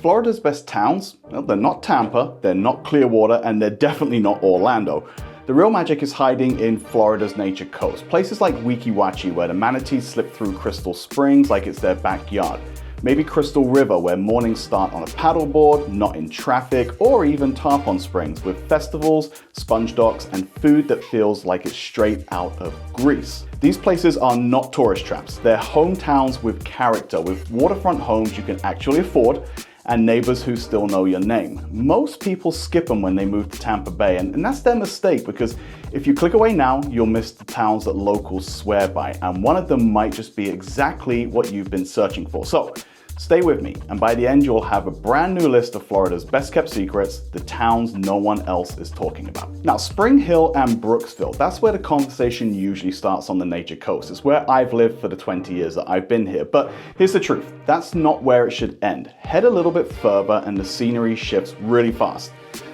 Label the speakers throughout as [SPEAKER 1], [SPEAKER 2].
[SPEAKER 1] Florida's best towns? Well, they're not Tampa, they're not Clearwater, and they're definitely not Orlando. The real magic is hiding in Florida's nature coast. Places like Weeki Wachee, where the manatees slip through Crystal Springs like it's their backyard. Maybe Crystal River, where mornings start on a paddleboard, not in traffic, or even Tarpon Springs, with festivals, sponge docks, and food that feels like it's straight out of Greece. These places are not tourist traps. They're hometowns with character, with waterfront homes you can actually afford, and neighbors who still know your name. Most people skip them when they move to Tampa Bay, and that's their mistake, because if you click away now, you'll miss the towns that locals swear by, and one of them might just be exactly what you've been searching for. So stay with me, and by the end you'll have a brand new list of Florida's best kept secrets, the towns no one else is talking about. Now, Spring Hill and Brooksville, that's where the conversation usually starts on the nature coast. It's where I've lived for the 20 years that I've been here, but here's the truth, that's not where it should end. Head a little bit further and the scenery shifts really fast.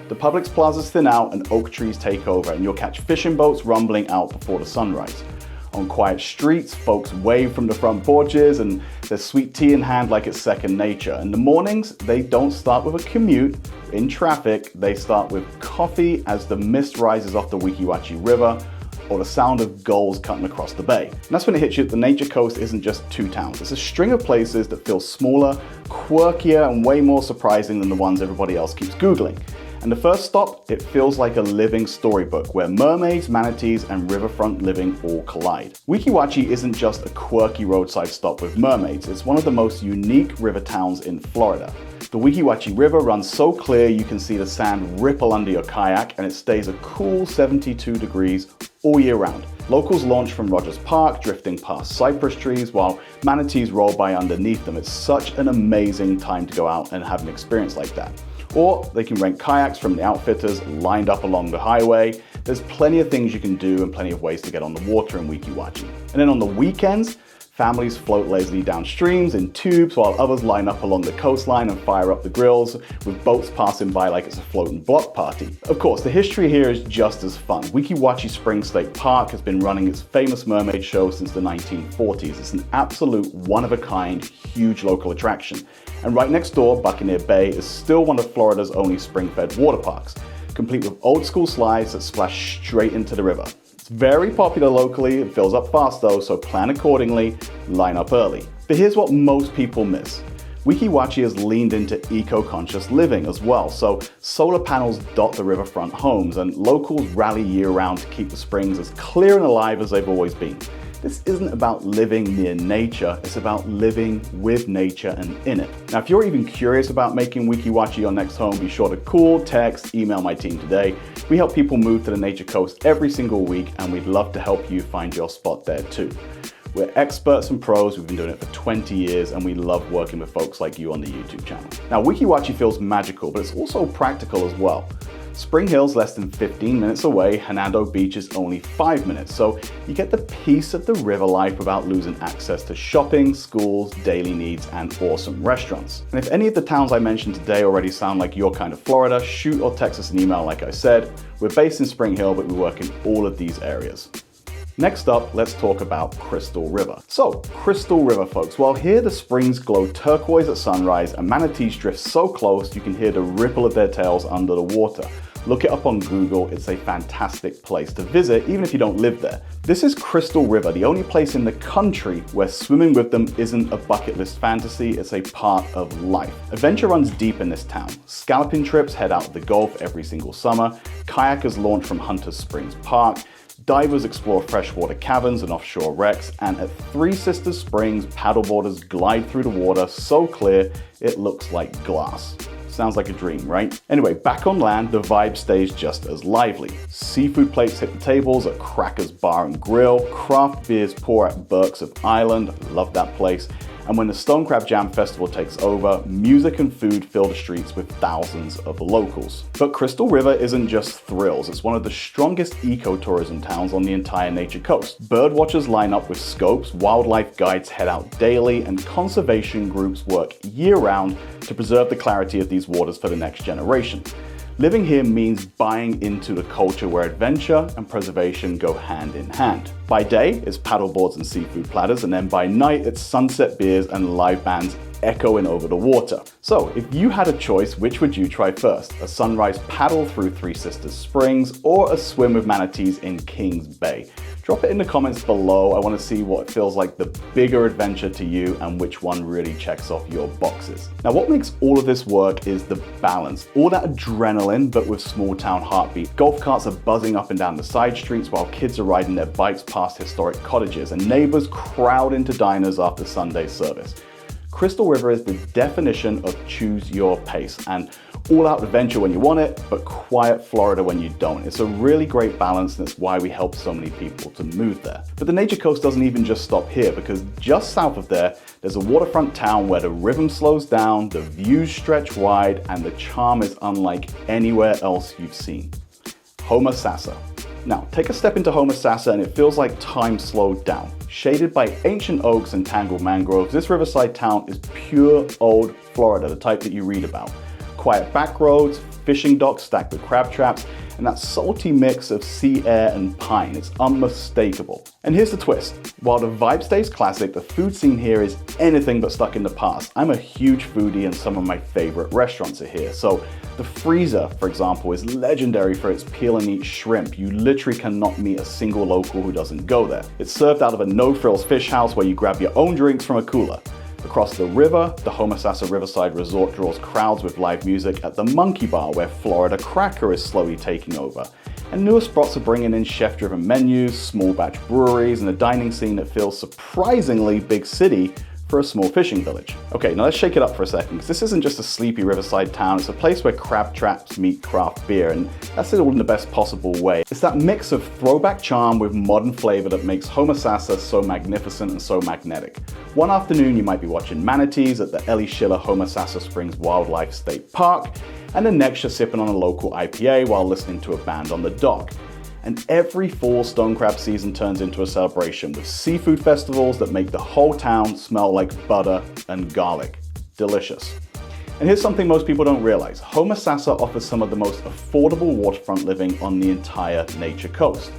[SPEAKER 1] The Publix plazas thin out and oak trees take over, and you'll catch fishing boats rumbling out before the sunrise. On quiet streets, folks wave from the front porches and there's sweet tea in hand like it's second nature. In the mornings, they don't start with a commute in traffic, they start with coffee as the mist rises off the Weeki Wachee River or the sound of gulls cutting across the bay. And that's when it hits you, the nature coast isn't just two towns, it's a string of places that feel smaller, quirkier, and way more surprising than the ones everybody else keeps Googling. And the first stop, it feels like a living storybook where mermaids, manatees, and riverfront living all collide. Weeki Wachee isn't just a quirky roadside stop with mermaids, it's one of the most unique river towns in Florida. The Weeki Wachee River runs so clear you can see the sand ripple under your kayak, and it stays a cool 72 degrees all year round. Locals launch from Rogers Park, drifting past cypress trees while manatees roll by underneath them. It's such an amazing time to go out and have an experience like that. Or they can rent kayaks from the outfitters lined up along the highway. There's plenty of things you can do and plenty of ways to get on the water in Weeki Wachee. And then on the weekends, families float lazily down streams in tubes while others line up along the coastline and fire up the grills with boats passing by like it's a floating block party. Of course, the history here is just as fun. Weeki Wachee Springs State Park has been running its famous mermaid show since the 1940s. It's an absolute one-of-a-kind, huge local attraction. And right next door, Buccaneer Bay is still one of Florida's only spring-fed water parks, complete with old-school slides that splash straight into the river. It's very popular locally, it fills up fast though, so plan accordingly, line up early. But here's what most people miss. Weeki Wachee has leaned into eco-conscious living as well, so solar panels dot the riverfront homes and locals rally year-round to keep the springs as clear and alive as they've always been. This isn't about living near nature, it's about living with nature and in it. Now, if you're even curious about making Weeki Wachee your next home, be sure to call, text, email my team today. We help people move to the nature coast every single week, and we'd love to help you find your spot there too. We're experts and pros, we've been doing it for 20 years, and we love working with folks like you on the YouTube channel. Now, Weeki Wachee feels magical, but it's also practical as well. Spring Hill's less than 15 minutes away, Hernando Beach is only 5 minutes, so you get the peace of the river life without losing access to shopping, schools, daily needs, and awesome restaurants. And if any of the towns I mentioned today already sound like your kind of Florida, shoot or text us an email like I said. We're based in Spring Hill, but we work in all of these areas. Next up, let's talk about Crystal River. So, Crystal River, folks. Well, here the springs glow turquoise at sunrise and manatees drift so close you can hear the ripple of their tails under the water. Look it up on Google, it's a fantastic place to visit, even if you don't live there. This is Crystal River, the only place in the country where swimming with them isn't a bucket list fantasy, it's a part of life. Adventure runs deep in this town. Scalloping trips head out to the Gulf every single summer, kayakers launch from Hunter's Springs Park, divers explore freshwater caverns and offshore wrecks, and at Three Sisters Springs, paddleboarders glide through the water so clear it looks like glass. Sounds like a dream, right? Anyway, back on land, the vibe stays just as lively. Seafood plates hit the tables at Crackers Bar and Grill, craft beers pour at Burke's of Island, love that place, and when the Stone Crab Jam Festival takes over, music and food fill the streets with thousands of locals. But Crystal River isn't just thrills, it's one of the strongest ecotourism towns on the entire nature coast. Birdwatchers line up with scopes, wildlife guides head out daily, and conservation groups work year-round to preserve the clarity of these waters for the next generation. Living here means buying into the culture where adventure and preservation go hand in hand. By day, it's paddleboards and seafood platters, and then by night, it's sunset beers and live bands echoing over the water. So, if you had a choice, which would you try first? A sunrise paddle through Three Sisters Springs or a swim with manatees in Kings Bay? Drop it in the comments below. I want to see what feels like the bigger adventure to you and which one really checks off your boxes. Now, what makes all of this work is the balance. All that adrenaline, but with small town heartbeat. Golf carts are buzzing up and down the side streets while kids are riding their bikes past historic cottages and neighbors crowd into diners after Sunday service. Crystal River is the definition of choose your pace and all-out adventure when you want it, but quiet Florida when you don't. It's a really great balance, and it's why we help so many people to move there. But the Nature Coast doesn't even just stop here, because just south of there, there's a waterfront town where the rhythm slows down, the views stretch wide, and the charm is unlike anywhere else you've seen. Homosassa. Now, take a step into Homosassa and it feels like time slowed down. Shaded by ancient oaks and tangled mangroves, this riverside town is pure old Florida, the type that you read about. Quiet back roads, fishing docks stacked with crab traps, and that salty mix of sea air and pine. It's unmistakable. And here's the twist. While the vibe stays classic, the food scene here is anything but stuck in the past. I'm a huge foodie and some of my favorite restaurants are here. So the Freezer, for example, is legendary for its peel and eat shrimp. You literally cannot meet a single local who doesn't go there. It's served out of a no-frills fish house where you grab your own drinks from a cooler. Across the river, the Homosassa Riverside Resort draws crowds with live music at the Monkey Bar, where Florida Cracker is slowly taking over. And newer spots are bringing in chef-driven menus, small batch breweries, and a dining scene that feels surprisingly big city for a small fishing village. Okay, now let's shake it up for a second, because this isn't just a sleepy riverside town, it's a place where crab traps meet craft beer, and that's it all in the best possible way. It's that mix of throwback charm with modern flavor that makes Homosassa so magnificent and so magnetic. One afternoon you might be watching manatees at the Ellie Schiller Homosassa Springs Wildlife State Park, and the next you're sipping on a local IPA while listening to a band on the dock. And every fall stone crab season turns into a celebration with seafood festivals that make the whole town smell like butter and garlic. Delicious. And here's something most people don't realize. Homosassa offers some of the most affordable waterfront living on the entire Nature Coast.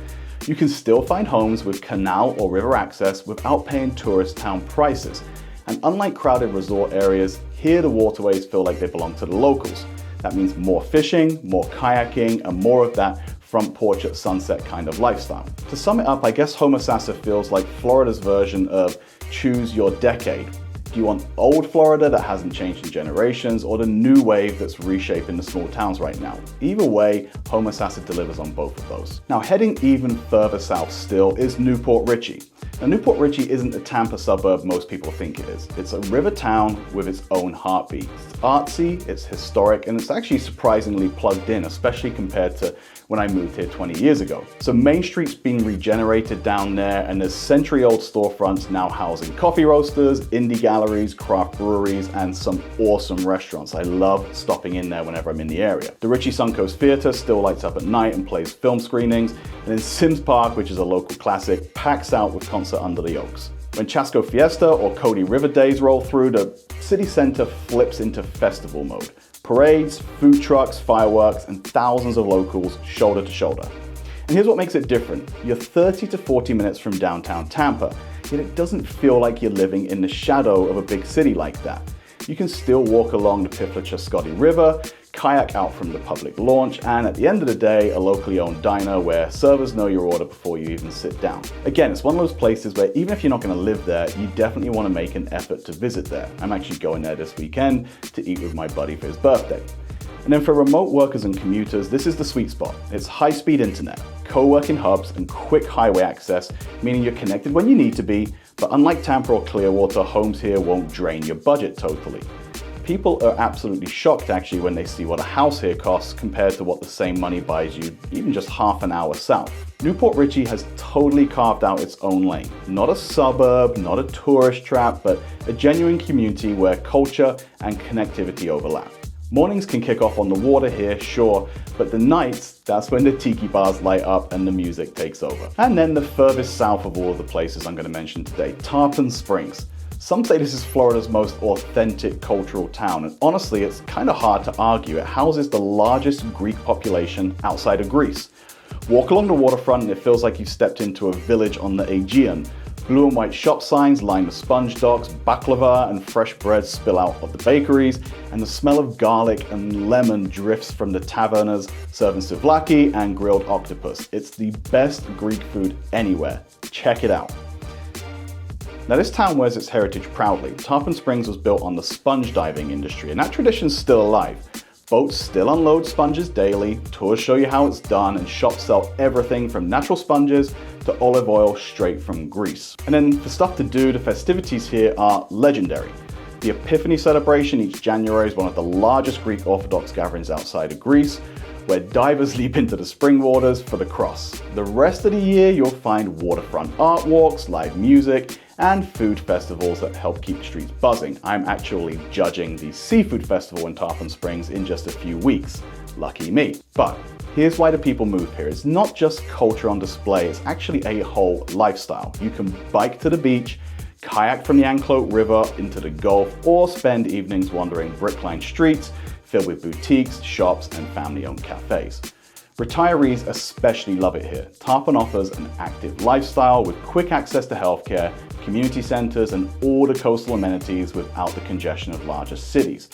[SPEAKER 1] You can still find homes with canal or river access without paying tourist town prices. And unlike crowded resort areas, here the waterways feel like they belong to the locals. That means more fishing, more kayaking, and more of that front porch at sunset kind of lifestyle. To sum it up, I guess Homosassa feels like Florida's version of choose your decade. Do you want old Florida that hasn't changed in generations, or the new wave that's reshaping the small towns right now? Either way, Homosassa delivers on both of those. Now, heading even further south still is Newport Richey. Now, Newport Richey isn't the Tampa suburb most people think it is. It's a river town with its own heartbeat. It's artsy, it's historic, and it's actually surprisingly plugged in, especially compared to when I moved here 20 years ago. So Main Street's being regenerated down there, and there's century-old storefronts now housing coffee roasters, indie galleries, craft breweries, and some awesome restaurants. I love stopping in there whenever I'm in the area. The Richey Suncoast Theatre still lights up at night and plays film screenings, and then Sims Park, which is a local classic, packs out with Concert Under the Oaks. When Chasco Fiesta or Cody River Days roll through, the city center flips into festival mode. Parades, food trucks, fireworks, and thousands of locals shoulder to shoulder. And here's what makes it different. You're 30 to 40 minutes from downtown Tampa, yet it doesn't feel like you're living in the shadow of a big city like that. You can still walk along the Piflachascotty River, kayak out from the public launch, and at the end of the day, a locally owned diner where servers know your order before you even sit down. Again, it's one of those places where even if you're not going to live there, you definitely want to make an effort to visit there. I'm actually going there this weekend to eat with my buddy for his birthday. And then for remote workers and commuters, this is the sweet spot. It's high-speed internet, co-working hubs, and quick highway access, meaning you're connected when you need to be, but unlike Tampa or Clearwater, homes here won't drain your budget totally. People are absolutely shocked actually when they see what a house here costs compared to what the same money buys you even just half an hour south. Newport Richey has totally carved out its own lane. Not a suburb, not a tourist trap, but a genuine community where culture and connectivity overlap. Mornings can kick off on the water here, sure, but the nights, that's when the tiki bars light up and the music takes over. And then the furthest south of all of the places I'm going to mention today, Tarpon Springs. Some say this is Florida's most authentic cultural town, and honestly, it's kind of hard to argue. It houses the largest Greek population outside of Greece. Walk along the waterfront and it feels like you've stepped into a village on the Aegean. Blue and white shop signs line the sponge docks, baklava and fresh bread spill out of the bakeries, and the smell of garlic and lemon drifts from the tavernas serving souvlaki and grilled octopus. It's the best Greek food anywhere. Check it out. Now, this town wears its heritage proudly. Tarpon Springs was built on the sponge diving industry, and that tradition's still alive. Boats still unload sponges daily, tours show you how it's done, and shops sell everything from natural sponges to olive oil straight from Greece. And then for stuff to do, the festivities here are legendary. The Epiphany celebration each January is one of the largest Greek Orthodox gatherings outside of Greece, where divers leap into the spring waters for the cross. The rest of the year, you'll find waterfront art walks, live music, and food festivals that help keep the streets buzzing. I'm actually judging the seafood festival in Tarpon Springs in just a few weeks. Lucky me. But here's why the people move here. It's not just culture on display, it's actually a whole lifestyle. You can bike to the beach, kayak from the Anclote River into the Gulf, or spend evenings wandering brick-lined streets filled with boutiques, shops, and family-owned cafes. Retirees especially love it here. Tarpon offers an active lifestyle with quick access to healthcare, community centers, and all the coastal amenities without the congestion of larger cities.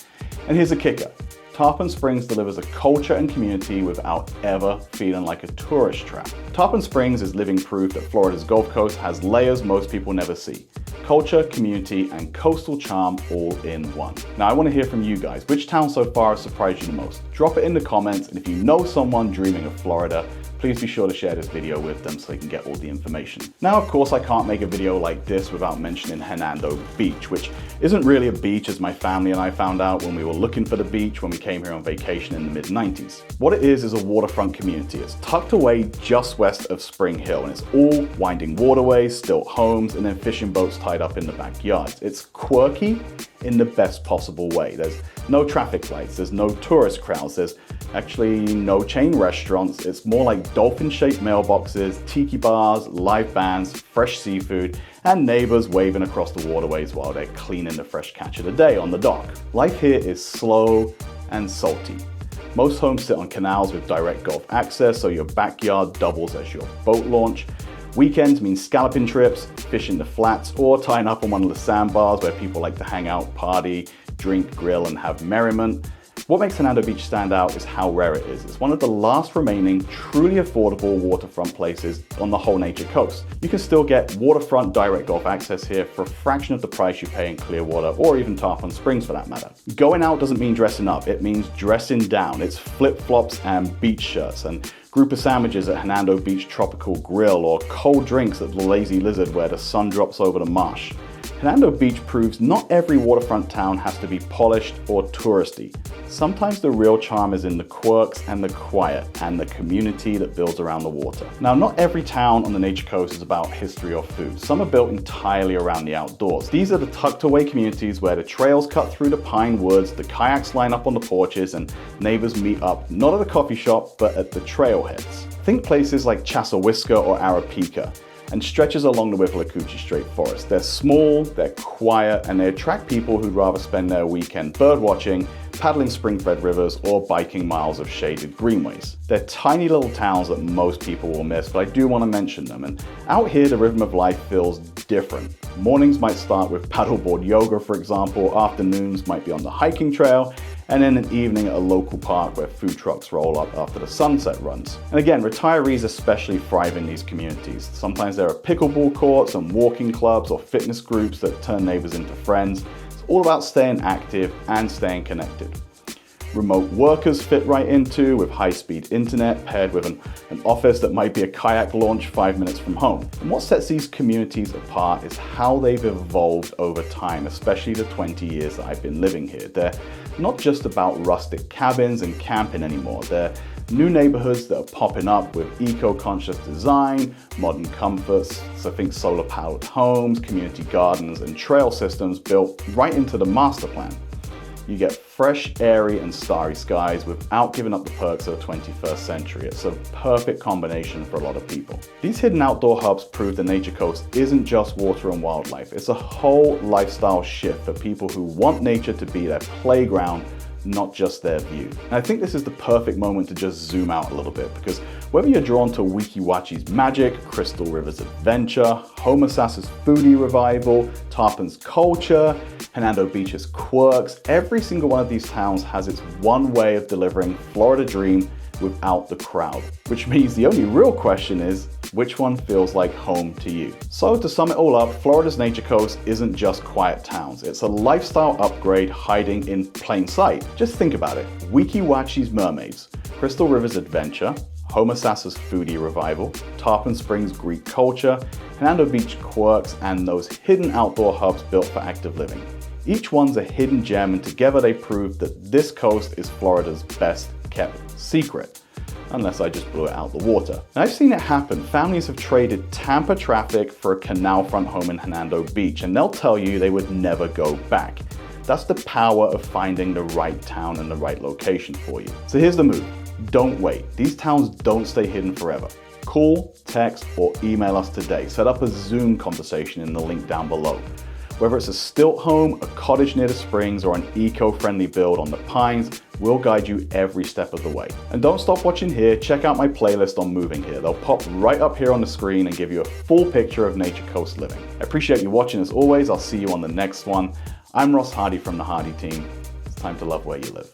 [SPEAKER 1] And here's a kicker. Tarpon Springs delivers a culture and community without ever feeling like a tourist trap. Tarpon Springs is living proof that Florida's Gulf Coast has layers most people never see. Culture, community, and coastal charm all in one. Now, I want to hear from you guys. Which town so far has surprised you the most? Drop it in the comments, and if you know someone dreaming of Florida, please be sure to share this video with them so they can get all the information. Now, of course, I can't make a video like this without mentioning Hernando Beach, which isn't really a beach, as my family and I found out when we were looking for the beach when we came here on vacation in the mid-90s. What it is a waterfront community. It's tucked away just west of Spring Hill, and it's all winding waterways, stilt homes, and then fishing boats tied up in the backyards. It's quirky in the best possible way. There's no traffic lights, there's no tourist crowds, there's actually no chain restaurants. It's more like dolphin-shaped mailboxes, tiki bars, live bands, fresh seafood, and neighbors waving across the waterways while they're cleaning the fresh catch of the day on the dock. Life here is slow and salty. Most homes sit on canals with direct Gulf access, so your backyard doubles as your boat launch. Weekends mean scalloping trips, fishing the flats, or tying up on one of the sandbars where people like to hang out, party, drink, grill, and have merriment. What makes Hernando Beach stand out is how rare it is. It's one of the last remaining truly affordable waterfront places on the whole nature coast. You can still get waterfront direct Gulf access here for a fraction of the price you pay in Clearwater or even Tarpon Springs for that matter. Going out doesn't mean dressing up, it means dressing down. It's flip-flops and beach shirts and grouper sandwiches at Hernando Beach Tropical Grill, or cold drinks at the Lazy Lizard where the sun drops over the marsh. Hernando Beach proves not every waterfront town has to be polished or touristy. Sometimes the real charm is in the quirks and the quiet and the community that builds around the water. Now, not every town on the Nature Coast is about history or food. Some are built entirely around the outdoors. These are the tucked away communities where the trails cut through the pine woods, the kayaks line up on the porches, and neighbors meet up not at a coffee shop, but at the trailheads. Think places like Chassahuisca or Arapica, and stretches along the Withlacoochee Strait Forest. They're small, they're quiet, and they attract people who'd rather spend their weekend bird watching, paddling spring-fed rivers, or biking miles of shaded greenways. They're tiny little towns that most people will miss, but I do want to mention them. And out here, the rhythm of life feels different. Mornings might start with paddleboard yoga, for example. Afternoons might be on the hiking trail, and then an evening at a local park where food trucks roll up after the sunset runs. And again, retirees especially thrive in these communities. Sometimes there are pickleball courts and walking clubs or fitness groups that turn neighbors into friends. It's all about staying active and staying connected. Remote workers fit right into with high-speed internet paired with an office that might be a kayak launch 5 minutes from home. And what sets these communities apart is how they've evolved over time, especially the 20 years that I've been living here. They're not just about rustic cabins and camping anymore. They're new neighborhoods that are popping up with eco-conscious design, modern comforts, so think solar-powered homes, community gardens, and trail systems built right into the master plan. You get fresh, airy, and starry skies without giving up the perks of the 21st century. It's a perfect combination for a lot of people. These hidden outdoor hubs prove the Nature Coast isn't just water and wildlife. It's a whole lifestyle shift for people who want nature to be their playground, not just their view. And I think this is the perfect moment to just zoom out a little bit, because whether you're drawn to Weeki Wachee's magic, Crystal River's adventure, Homosas's foodie revival, Tarpon's culture, Hernando Beach's quirks, every single one of these towns has its one way of delivering Florida dream without the crowd. Which means the only real question is, which one feels like home to you? So to sum it all up, Florida's Nature Coast isn't just quiet towns. It's a lifestyle upgrade hiding in plain sight. Just think about it. Weeki Wachee's mermaids, Crystal River's adventure, Homosas's foodie revival, Tarpon Springs Greek culture, Hernando Beach quirks, and those hidden outdoor hubs built for active living. Each one's a hidden gem, and together they prove that this coast is Florida's best kept secret. Unless I just blew it out the water. And I've seen it happen. Families have traded Tampa traffic for a canal front home in Hernando Beach, and they'll tell you they would never go back. That's the power of finding the right town and the right location for you. So here's the move. Don't wait. These towns don't stay hidden forever. Call, text, or email us today. Set up a Zoom conversation in the link down below. Whether it's a stilt home, a cottage near the springs, or an eco-friendly build on the pines, we'll guide you every step of the way. And don't stop watching here, check out my playlist on moving here. They'll pop right up here on the screen and give you a full picture of Nature Coast living. I appreciate you watching as always. I'll see you on the next one. I'm Ross Hardy from the Hardy team. It's time to love where you live.